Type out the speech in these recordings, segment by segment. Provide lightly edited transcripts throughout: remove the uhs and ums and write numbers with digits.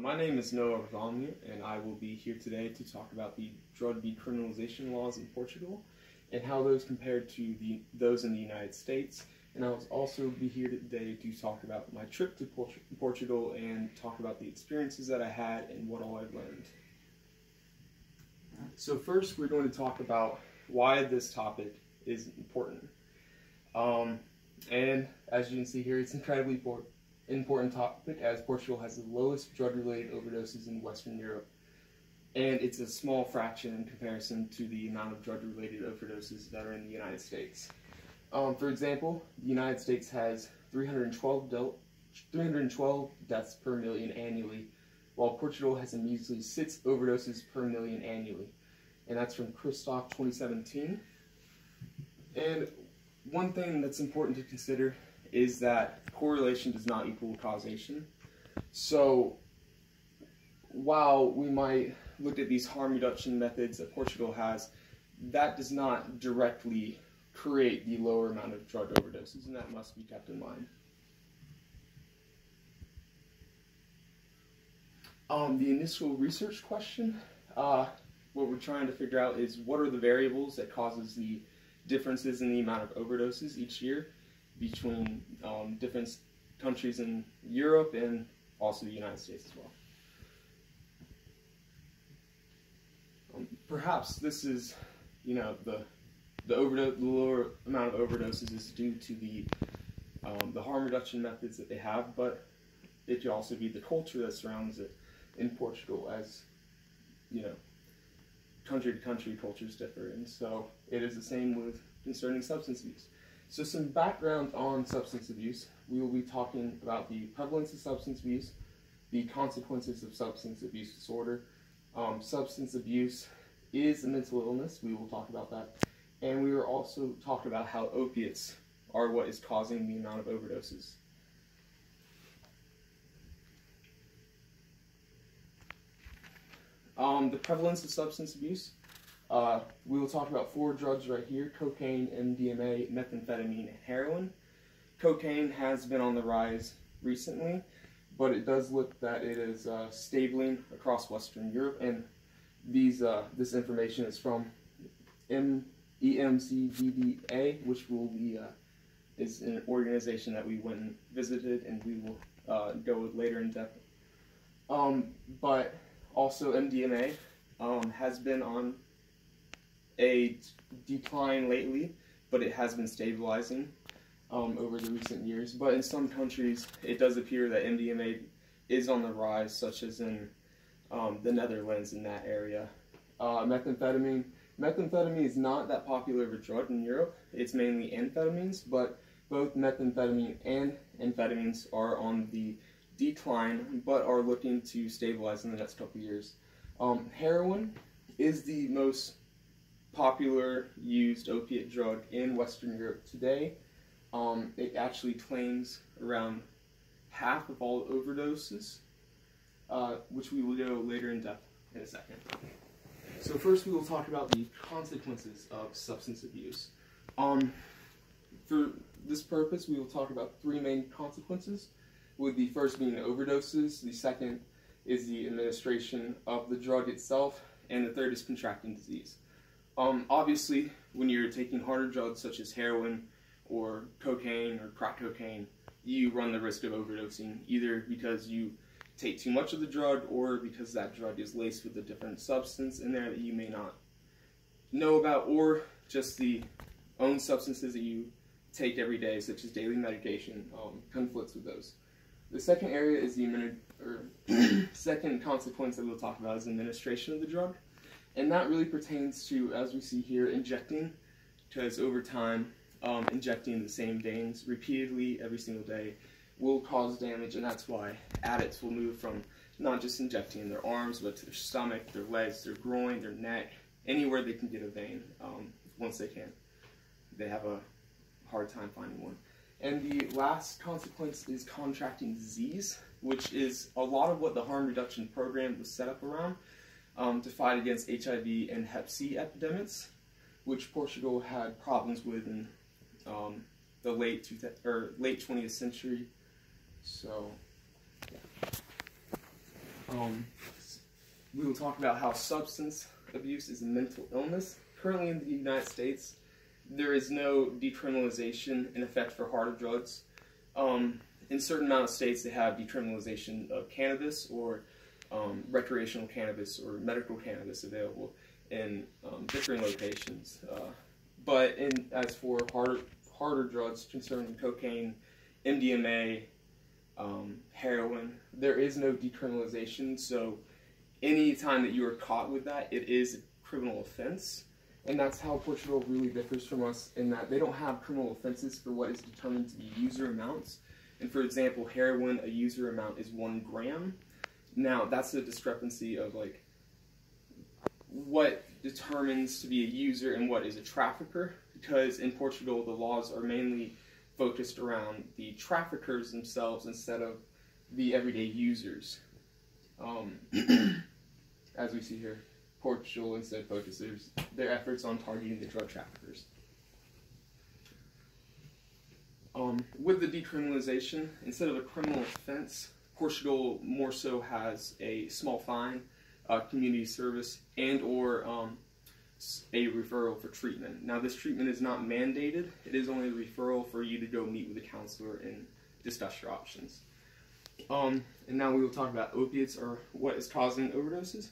My name is Noah Romney, and I will be here today to talk about the drug decriminalization laws in Portugal and how those compare to those in the United States. And I'll also be here today to talk about my trip to Portugal and talk about the experiences that I had and what all I've learned. So first, we're going to talk about why this topic is important. And as you can see here, it's incredibly important topic, as Portugal has the lowest drug-related overdoses in Western Europe, and it's a small fraction in comparison to the amount of drug-related overdoses that are in the United States. For example, the United States has 312 deaths per million annually, while Portugal has a measly 6 overdoses per million annually, and that's from Christoph 2017. And one thing that's important to consider is that correlation does not equal causation. So while we might look at these harm reduction methods that Portugal has, that does not directly create the lower amount of drug overdoses, and that must be kept in mind. The initial research question, what we're trying to figure out is what are the variables that causes the differences in the amount of overdoses each year between different countries in Europe and also the United States as well. Perhaps this is, the lower amount of overdoses is due to the harm reduction methods that they have, but it could also be the culture that surrounds it in Portugal, as country to country cultures differ, and so it is the same with concerning substance abuse. So some background on substance abuse. We will be talking about the prevalence of substance abuse, the consequences of substance abuse disorder. Substance abuse is a mental illness. We will talk about that. And we will also talk about how opiates are what is causing the amount of overdoses. The prevalence of substance abuse. We will talk about 4 drugs right here: cocaine, MDMA, methamphetamine, and heroin. Cocaine has been on the rise recently, but it does look that it is stabling across Western Europe, and this information is from EMCDDA, which will be is an organization that we went and visited, and we will go later in depth. But also MDMA has been on a decline lately, but it has been stabilizing over the recent years. But in some countries, it does appear that MDMA is on the rise, such as in the Netherlands in that area. Methamphetamine is not that popular of a drug in Europe. It's mainly amphetamines, but both methamphetamine and amphetamines are on the decline, but are looking to stabilize in the next couple of years. Heroin is the most popular used opiate drug in Western Europe today. It actually claims around half of all overdoses, which we will go later in depth in a second. So first we will talk about the consequences of substance abuse. For this purpose, we will talk about 3 main consequences, with the first being overdoses, the second is the administration of the drug itself, and the third is contracting disease. Obviously, when you're taking harder drugs such as heroin or cocaine or crack cocaine, you run the risk of overdosing, either because you take too much of the drug or because that drug is laced with a different substance in there that you may not know about, or just the own substances that you take every day, such as daily medication, conflicts with those. The second area is second consequence that we'll talk about is administration of the drug. And that really pertains to, as we see here, injecting, because over time, injecting the same veins repeatedly every single day will cause damage, and that's why addicts will move from not just injecting in their arms, but to their stomach, their legs, their groin, their neck, anywhere they can get a vein, once they can. They have a hard time finding one. And the last consequence is contracting disease, which is a lot of what the harm reduction program was set up around, to fight against HIV and Hep C epidemics, which Portugal had problems with in the late 20th century. So, yeah. We will talk about how substance abuse is a mental illness. Currently in the United States, there is no decriminalization in effect for harder drugs. In certain amount of states, they have decriminalization of cannabis or recreational cannabis or medical cannabis available in different locations. But as for harder drugs concerning cocaine, MDMA, heroin, there is no decriminalization. So any time that you are caught with that, it is a criminal offense. And that's how Portugal really differs from us, in that they don't have criminal offenses for what is determined to be user amounts. And for example, heroin, a user amount is 1 gram. Now, that's a discrepancy of like what determines to be a user and what is a trafficker, because in Portugal, the laws are mainly focused around the traffickers themselves instead of the everyday users. As we see here, Portugal instead focuses their efforts on targeting the drug traffickers. With the decriminalization, instead of a criminal offense, Portugal more so has a small fine, community service, and or a referral for treatment. Now, this treatment is not mandated. It is only a referral for you to go meet with a counselor and discuss your options. And now we will talk about opiates, or what is causing overdoses.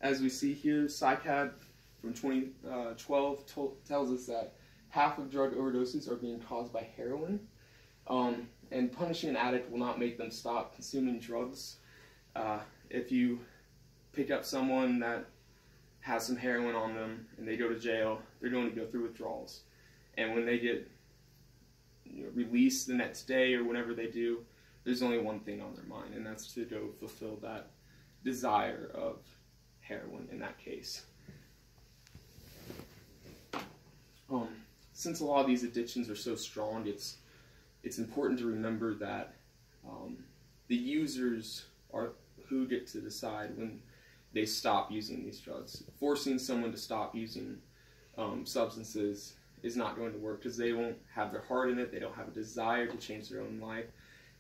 As we see here, PSYC from 2012 tells us that half of drug overdoses are being caused by heroin. And punishing an addict will not make them stop consuming drugs. If you pick up someone that has some heroin on them and they go to jail, they're going to go through withdrawals. And when they get released the next day or whenever they do, there's only one thing on their mind, and that's to go fulfill that desire of heroin in that case. Since a lot of these addictions are so strong, it's important to remember that the users are who get to decide when they stop using these drugs. Forcing someone to stop using substances is not going to work, because they won't have their heart in it, they don't have a desire to change their own life,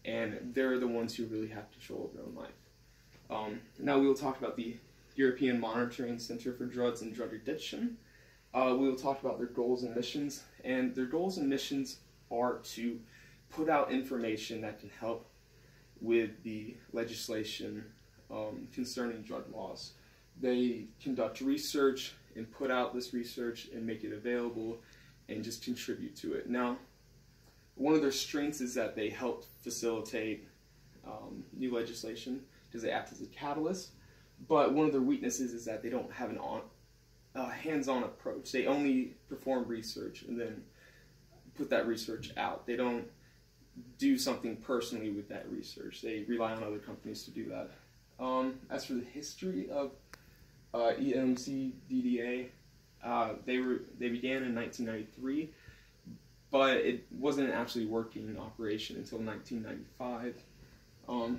and they're the ones who really have control of their own life. Now we will talk about the European Monitoring Center for Drugs and Drug Addiction. We will talk about their goals and missions, and their goals and missions are to put out information that can help with the legislation concerning drug laws. They conduct research and put out this research and make it available and just contribute to it. Now, one of their strengths is that they help facilitate new legislation because they act as a catalyst, but one of their weaknesses is that they don't have a hands-on approach. They only perform research and then put that research out. They don't do something personally with that research. They rely on other companies to do that. As for the history of EMCDDA, they began in 1993, but it wasn't actually working in operation until 1995.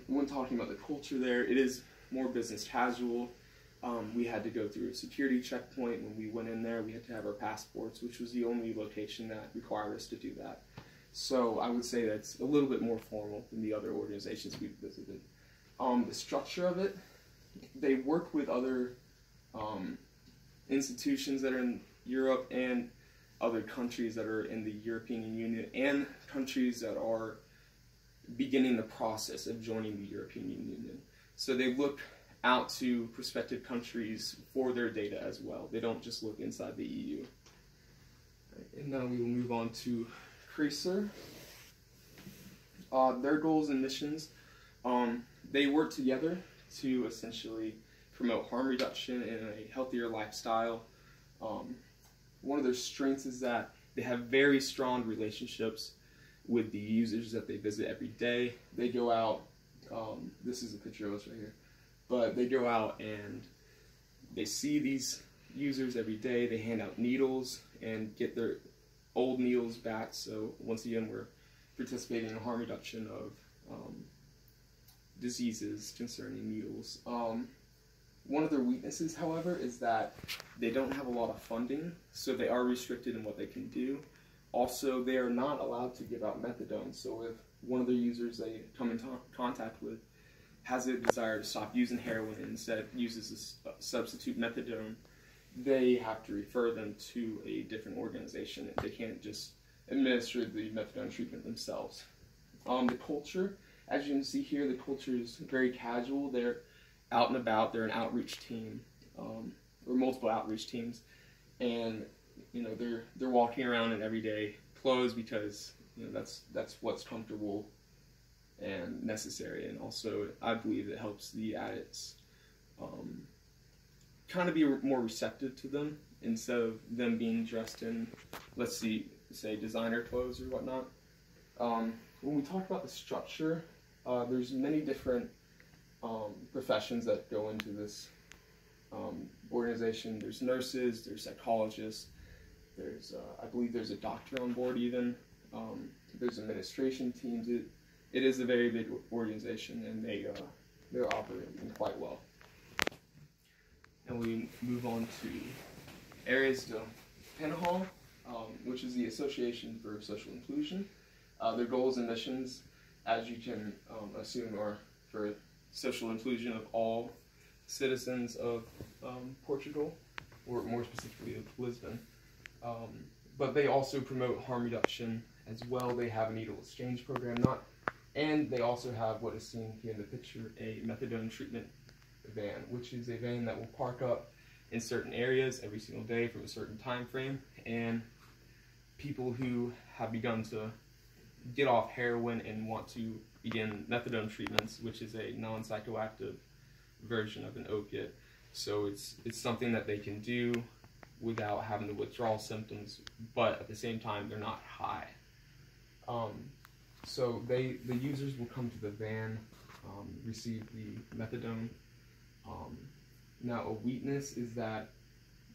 When talking about the culture there, it is more business casual. We had to go through a security checkpoint when we went in there. We had to have our passports, which was the only location that required us to do that. So I would say that's a little bit more formal than the other organizations we've visited. The structure of it, they work with other institutions that are in Europe and other countries that are in the European Union and countries that are beginning the process of joining the European Union. So they look out to prospective countries for their data as well. They don't just look inside the EU. And now we will move on to CRESER. Their goals and missions, they work together to essentially promote harm reduction and a healthier lifestyle. One of their strengths is that they have very strong relationships with the users that they visit every day. They go out, this is a picture of us right here, but they go out and they see these users every day. They hand out needles and get their old needles back. So once again, we're participating in harm reduction of diseases concerning needles. One of their weaknesses, however, is that they don't have a lot of funding, so they are restricted in what they can do. Also, they are not allowed to give out methadone, so if one of their users they come in contact with has a desire to stop using heroin and instead uses a substitute methadone, they have to refer them to a different organization. They can't just administer the methadone treatment themselves. The culture, as you can see here, the culture is very casual. They're out and about. They're an outreach team, or multiple outreach teams, and they're walking around in everyday clothes because that's what's comfortable and necessary. And also, I believe it helps the addicts kind of be more receptive to them instead of them being dressed in, let's say designer clothes or whatnot. When we talk about the structure, there's many different professions that go into this organization. There's nurses, there's psychologists, there's I believe there's a doctor on board even. There's administration teams. It is a very big organization, and they're operating quite well. And we move on to Areas de Penhall, which is the Association for Social Inclusion. Their goals and missions, as you can assume, are for social inclusion of all citizens of Portugal, or more specifically of Lisbon. But they also promote harm reduction as well. They have a needle exchange program, and they also have what is seen here in the picture, a methadone treatment van, which is a van that will park up in certain areas every single day from a certain time frame, and people who have begun to get off heroin and want to begin methadone treatments, which is a non-psychoactive version of an opiate. So it's something that they can do without having the withdrawal symptoms, but at the same time they're not high. So the users will come to the van, receive the methadone. Now, a weakness is that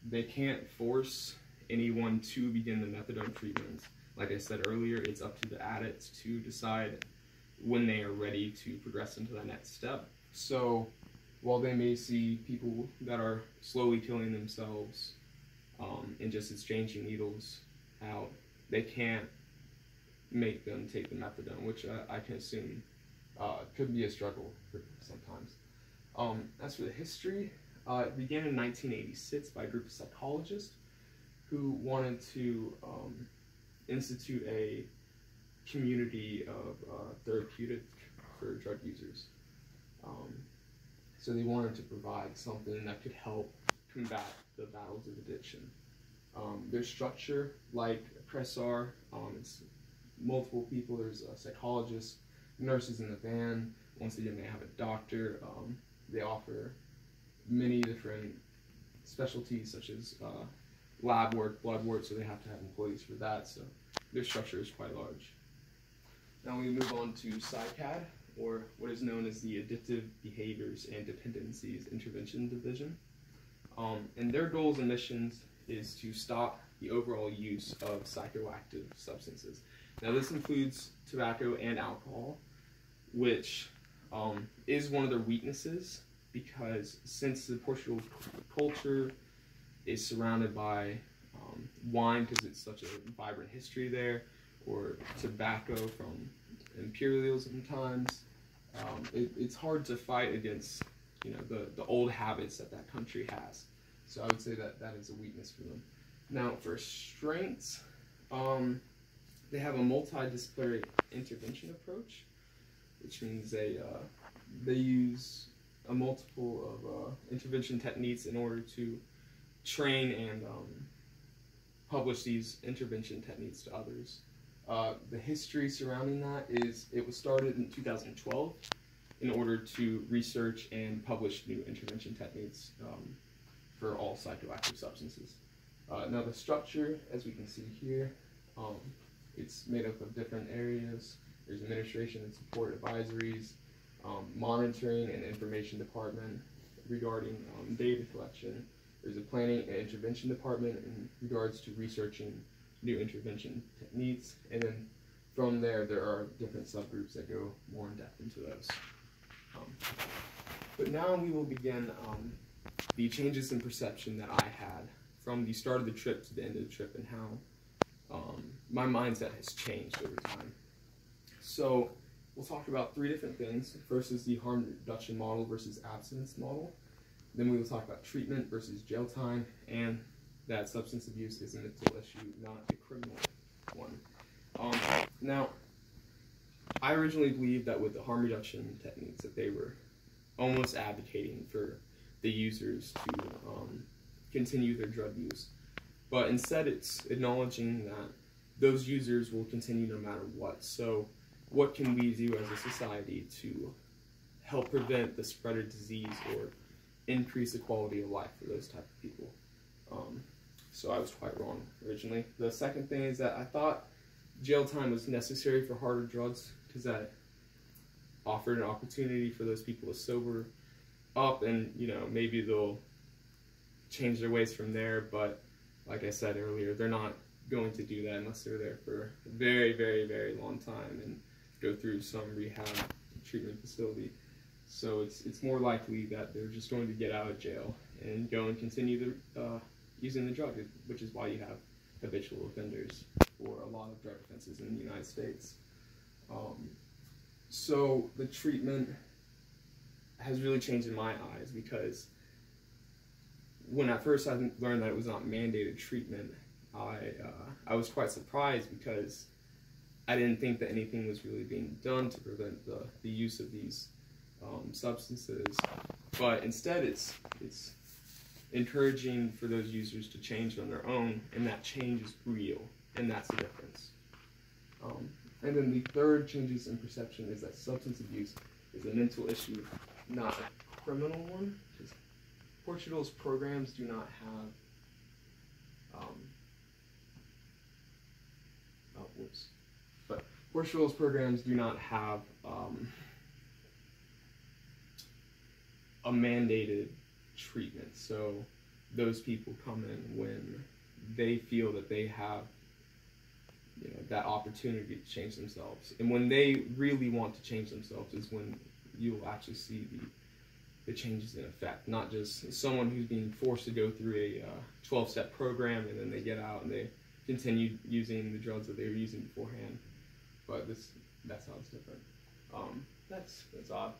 they can't force anyone to begin the methadone treatments. Like I said earlier, it's up to the addicts to decide when they are ready to progress into the next step. So while they may see people that are slowly killing themselves and just exchanging needles out, they can't make them take the methadone, which I can assume could be a struggle sometimes. As for the history, it began in 1986 by a group of psychologists who wanted to institute a community of therapeutic for drug users. So they wanted to provide something that could help combat the battles of addiction. Their structure, like PSYC, it's multiple people. There's psychologists, nurses in the van. Once again, they have a doctor. They offer many different specialties such as lab work, blood work, so they have to have employees for that. So their structure is quite large. Now we move on to PSYC, or what is known as the Addictive Behaviors and Dependencies Intervention Division. And their goals and missions is to stop the overall use of psychoactive substances. Now this includes tobacco and alcohol, which is one of their weaknesses, because since the Portugal culture is surrounded by wine, because it's such a vibrant history there, or tobacco from imperialism times, it's hard to fight against the old habits that country has. So I would say that is a weakness for them. Now for strengths, they have a multidisciplinary intervention approach, which means they use a multiple of intervention techniques in order to train and publish these intervention techniques to others. The history surrounding that is it was started in 2012 in order to research and publish new intervention techniques for all psychoactive substances. Now the structure, as we can see here, it's made up of different areas. There's administration and support advisories, monitoring and information department regarding data collection. There's a planning and intervention department in regards to researching new intervention techniques, and then from there are different subgroups that go more in depth into those. But now we will begin the changes in perception that I had from the start of the trip to the end of the trip, and how my mindset has changed over time. So we'll talk about three different things. First is the harm reduction model versus abstinence model. Then we will talk about treatment versus jail time, and that substance abuse is a mental issue, not a criminal one. Now, I originally believed that with the harm reduction techniques that they were almost advocating for the users to continue their drug use. But instead it's acknowledging that those users will continue no matter what. So what can we do as a society to help prevent the spread of disease or increase the quality of life for those type of people? So I was quite wrong originally. The second thing is that I thought jail time was necessary for harder drugs because that offered an opportunity for those people to sober up, and maybe they'll change their ways from there. But like I said earlier, they're not going to do that unless they're there for a very, very, very long time and go through some rehab treatment facility. So it's more likely that they're just going to get out of jail and go and continue using the drug, which is why you have habitual offenders for a lot of drug offenses in the United States. So the treatment has really changed in my eyes, because when at first I learned that it was not mandated treatment, I was quite surprised, because I didn't think that anything was really being done to prevent the use of these substances. But instead it's encouraging for those users to change on their own, and that change is real, and that's the difference. And then the third changes in perception is that substance abuse is a mental issue, not a criminal one. Because Portugal's programs do not have, but Portugal's programs do not have a mandated treatment. So those people come in when they feel that they have that opportunity to change themselves, and when they really want to change themselves is when you'll actually see the changes in effect, not just someone who's being forced to go through a 12-step program and then they get out and they continue using the drugs that they were using beforehand. But that's how it's different. That's odd.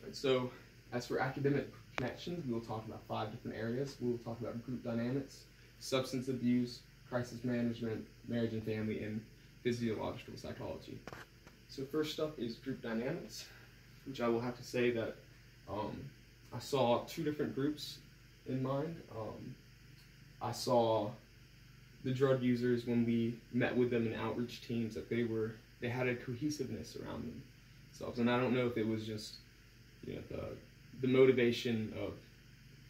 Right, so as for academic connections, we will talk about 5 different areas. We will talk about group dynamics, substance abuse, crisis management, marriage and family, and physiological psychology. So first up is group dynamics, which I will have to say that I saw 2 different groups in mind. I saw the drug users, when we met with them in outreach teams, that they had a cohesiveness around themselves, and I don't know if it was just the motivation of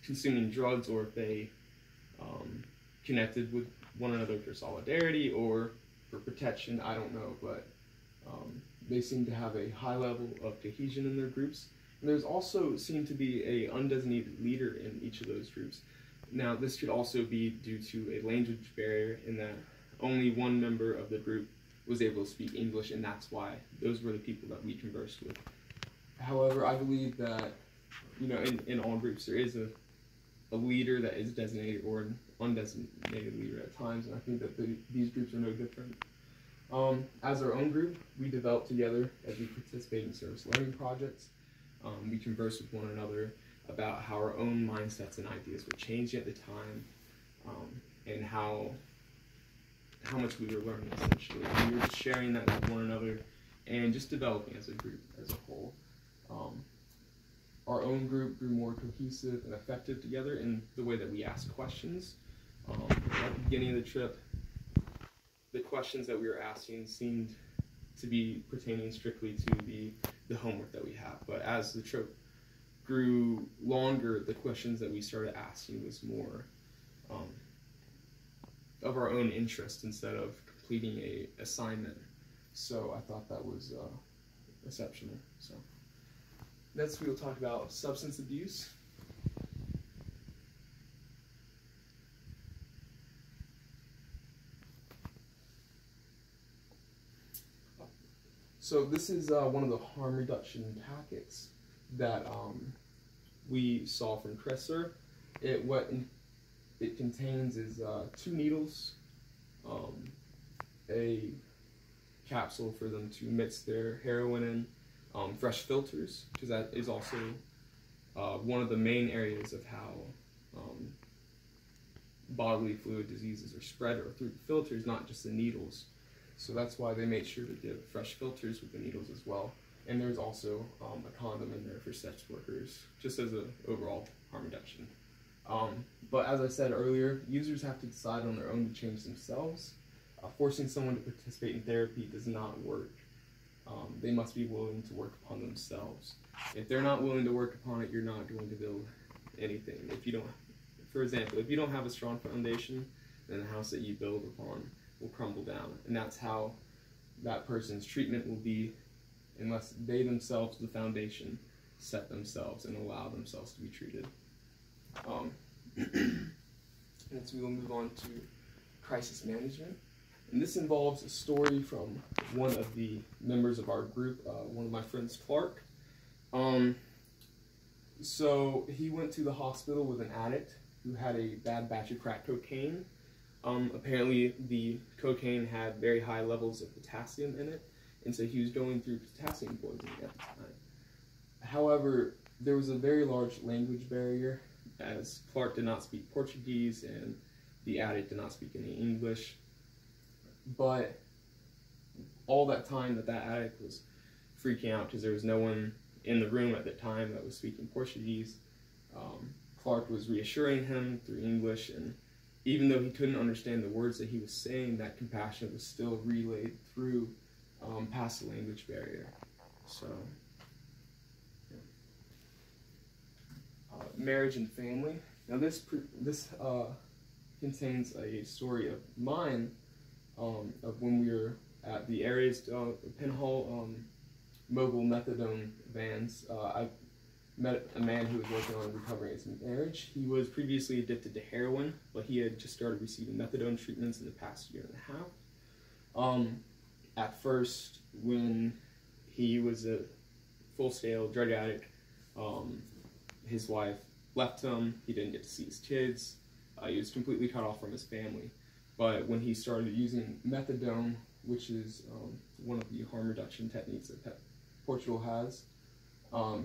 consuming drugs, or if they connected with one another for solidarity or for protection. I don't know, but they seem to have a high level of cohesion in their groups. And there's also seemed to be a undesignated leader in each of those groups. Now, this could also be due to a language barrier, in that only one member of the group was able to speak English, and that's why those were the people that we conversed with. However, I believe that in all groups there is a leader that is designated, or an undesignated leader at times, and I think that these groups are no different. As our own group, we develop together as we participate in service learning projects. We converse with one another about how our own mindsets and ideas were changing at the time, and how much we were learning, essentially. We were just sharing that with one another and just developing as a group as a whole. Our own group grew more cohesive and effective together in the way that we asked questions. At the beginning of the trip, the questions that we were asking seemed to be pertaining strictly to the homework that we have. But as the trip grew longer, the questions that we started asking was more of our own interest instead of completing a assignment. So I thought that was exceptional. So next we will talk about substance abuse. So this is one of the harm reduction tactics that we saw from Cresser. What it contains is 2 needles, a capsule for them to mix their heroin in, fresh filters, because that is also one of the main areas of how bodily fluid diseases are spread, or through the filters, not just the needles. So that's why they made sure to give fresh filters with the needles as well. And there's also a condom in there for sex workers, just as an overall harm reduction. But as I said earlier, users have to decide on their own to change themselves. Forcing someone to participate in therapy does not work. They must be willing to work upon themselves. If they're not willing to work upon it, you're not going to build anything. If you don't, for example, if you don't have a strong foundation, then the house that you build upon will crumble down. And that's how that person's treatment will be, unless they themselves, the foundation, set themselves and allow themselves to be treated. And so we will move on to crisis management. And this involves a story from one of the members of our group, one of my friends, Clark. So he went to the hospital with an addict who had a bad batch of crack cocaine. Apparently the cocaine had very high levels of potassium in it, and so he was going through potassium poisoning at the time. However, there was a very large language barrier, as Clark did not speak Portuguese and the addict did not speak any English. But all that time that addict was freaking out because there was no one in the room at the time that was speaking Portuguese, Clark was reassuring him through English, and even though he couldn't understand the words that he was saying, that compassion was still relayed through past the language barrier. So, marriage and family. Now this contains a story of mine, of when we were at the area's pinhole mobile methadone vans. I met a man who was working on recovering his marriage. He was previously addicted to heroin, but he had just started receiving methadone treatments in the past year and a half. At first, when he was a full-scale drug addict, his wife left him. He didn't get to see his kids. He was completely cut off from his family. But when he started using methadone, which is one of the harm reduction techniques that Portugal has,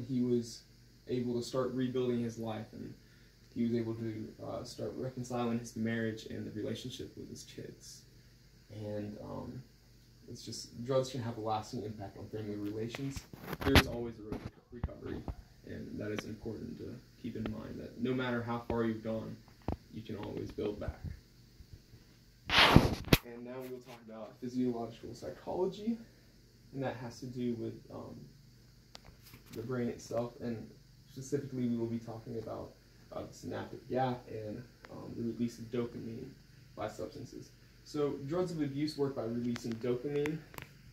he was able to start rebuilding his life, and he was able to start reconciling his marriage and the relationship with his kids. And it's just, drugs can have a lasting impact on family relations. There's always a road to recovery, and that is important to keep in mind, that no matter how far you've gone, you can always build back. And now we will talk about physiological psychology, and that has to do with the brain itself, and specifically we will be talking about the synaptic gap and the release of dopamine by substances. So drugs of abuse work by releasing dopamine,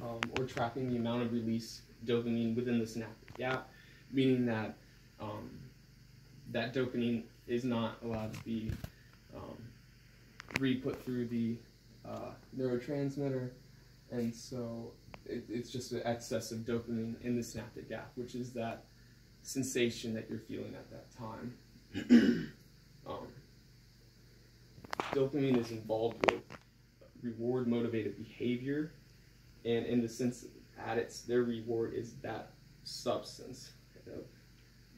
or trapping the amount of released dopamine within the synaptic gap, meaning that that dopamine is not allowed to be re-put through the neurotransmitter, and so it's just an excess of dopamine in the synaptic gap, which is that sensation that you're feeling at that time. Dopamine is involved with reward-motivated behavior, and in the sense of addicts, their reward is that substance.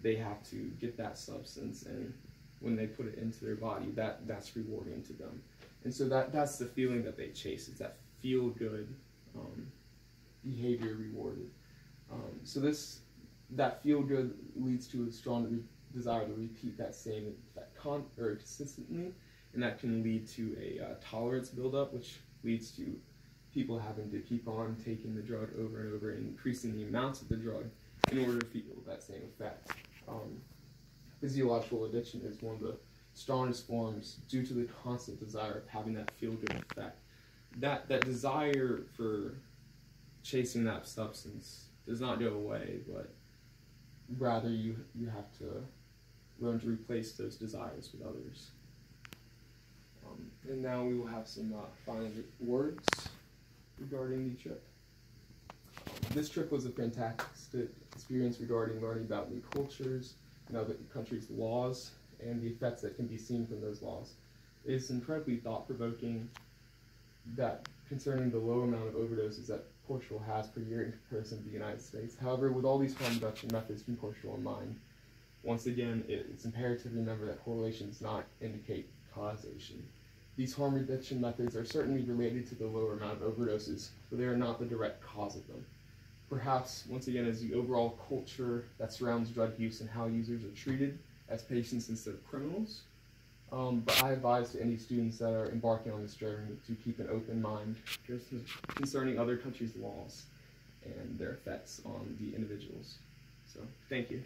They have to get that substance, and when they put it into their body, that's rewarding to them. And so that's the feeling that they chase. It's that feel-good behavior rewarded. So that feel-good leads to a strong desire to repeat that same consistently, and that can lead to a tolerance buildup, which leads to people having to keep on taking the drug over and over, and increasing the amounts of the drug in order to feel that same effect. Physiological addiction is one of the strongest forms due to the constant desire of having that feel-good effect. That desire for chasing that substance does not go away, but rather you have to learn to replace those desires with others. And now we will have some final words regarding the trip. This trip was a fantastic experience regarding learning about new cultures and other countries' laws and the effects that can be seen from those laws. It is incredibly thought-provoking that concerning the low amount of overdoses that Portugal has per year in comparison to the United States. However, with all these harm reduction methods from Portugal in mind, once again, it's imperative to remember that correlation does not indicate causation. These harm reduction methods are certainly related to the lower amount of overdoses, but they are not the direct cause of them. Perhaps, once again, as the overall culture that surrounds drug use and how users are treated as patients instead of criminals. But I advise to any students that are embarking on this journey to keep an open mind concerning other countries' laws and their effects on the individuals. So, thank you.